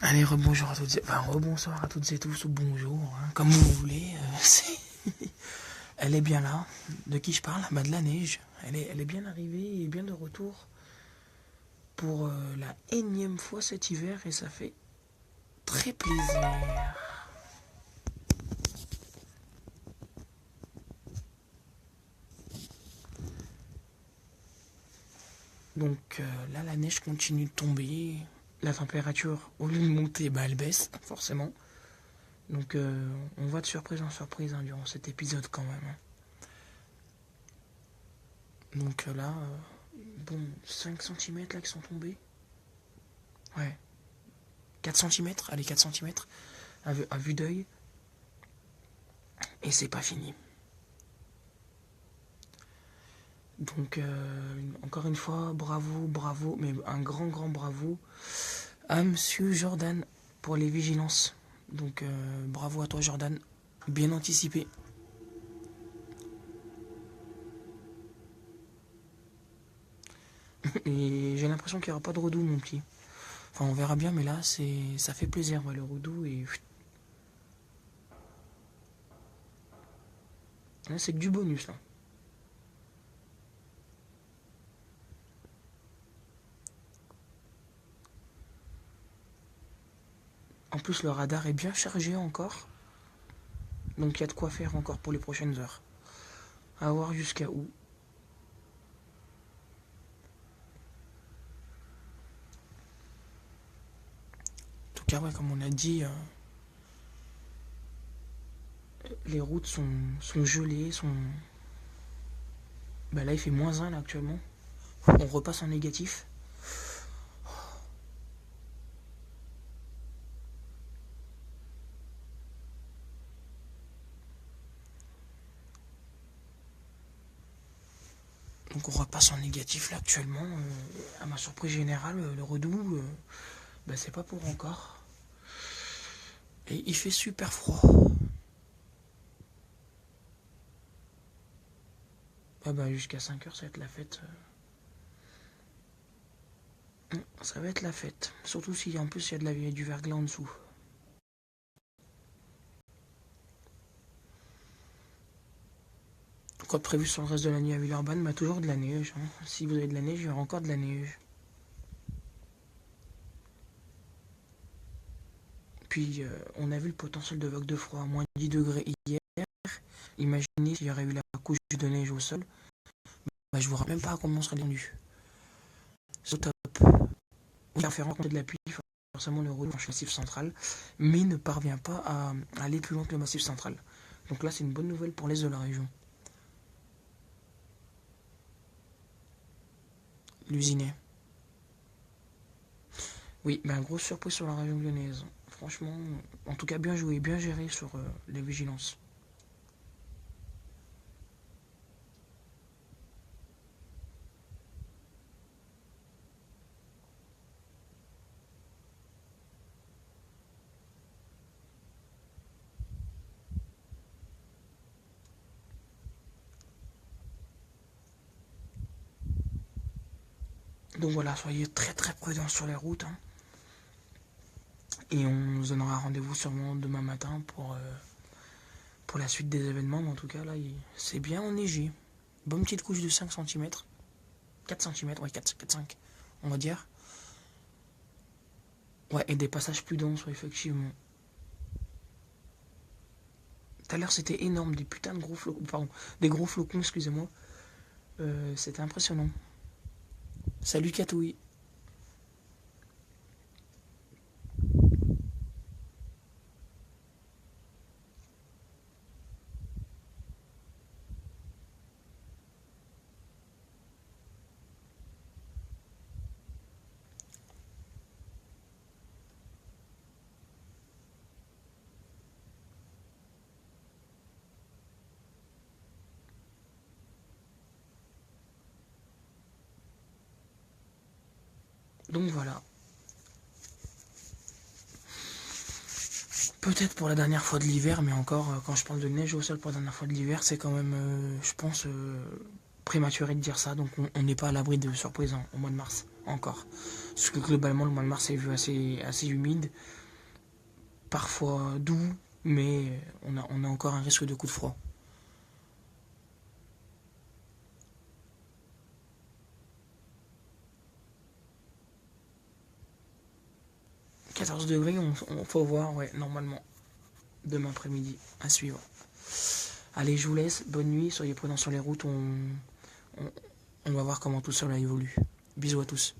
Allez, rebonjour à toutes et... Enfin, rebonsoir à toutes et tous, ou bonjour, hein, comme vous voulez. Elle est bien là. De qui je parle? Bah, de la neige. Elle est bien arrivée et bien de retour pour la énième fois cet hiver et ça fait très plaisir. Donc là, la neige continue de tomber. La température, au lieu de monter, bah, elle baisse, forcément. Donc on va de surprise en surprise hein, durant cet épisode quand même. Hein. Donc là, bon, 5 centimètres là qui sont tombés. Ouais. 4 centimètres, allez 4 centimètres à vue d'œil. Et c'est pas fini. Donc encore une fois, bravo, mais un grand bravo à Monsieur Jordan pour les vigilances. Donc bravo à toi Jordan, bien anticipé. Et j'ai l'impression qu'il n'y aura pas de redoux mon petit. Enfin on verra bien mais là ça fait plaisir ouais, le redoux et... Là c'est que du bonus là. En plus le radar est bien chargé encore. Donc il y a de quoi faire encore pour les prochaines heures. À voir jusqu'à où. En tout cas ouais comme on a dit... les routes sont gelées, Bah là il fait -1 là actuellement. On repasse en négatif. Donc on repasse en négatif là actuellement. À ma surprise générale, le redoux, bah c'est pas pour encore. Et il fait super froid. Ah bah jusqu'à 5 heures ça va être la fête. Ça va être la fête. Surtout si en plus il y a du verglas en dessous. Comme prévu sur le reste de la nuit à Villeurbanne, bah toujours de la neige. Hein. Si vous avez de la neige, il y aura encore de la neige. Puis on a vu le potentiel de vague de froid à -10 degrés hier. Imaginez s'il y aurait eu la couche de neige au sol. Bah, je vous rappelle même pas à comment on serait descendu. C'est au top. Il va faire rencontrer de la pluie, forcément le redout le massif central, mais ne parvient pas à aller plus loin que le massif central. Donc là, c'est une bonne nouvelle pour l'est de la région. L'usinet. Oui, ben grosse surprise sur la région lyonnaise. Franchement, en tout cas bien joué, bien géré sur les vigilances. Donc voilà, soyez très prudents sur les routes. Hein. Et on se donnera rendez-vous sûrement demain matin pour la suite des événements. Mais en tout cas, là, c'est bien enneigé. Bonne petite couche de 5 centimètres. 4 centimètres, ouais, 4-5, on va dire. Ouais, et des passages plus denses, ouais, effectivement. Tout à l'heure, c'était énorme, des putains de gros flocons, pardon, des gros flocons, excusez-moi. C'était impressionnant. Salut Catouille. Donc voilà. Peut-être pour la dernière fois de l'hiver, mais encore, quand je parle de neige au sol pour la dernière fois de l'hiver, c'est quand même, je pense, prématuré de dire ça, donc on n'est pas à l'abri de surprises au mois de mars, encore. Parce que globalement, le mois de mars est vu assez humide, parfois doux, mais on a encore un risque de coup de froid. 14 degrés, on faut voir, ouais, normalement. Demain après-midi, à suivre. Allez, je vous laisse, bonne nuit, soyez prudents sur les routes, on va voir comment tout cela évolue. Bisous à tous.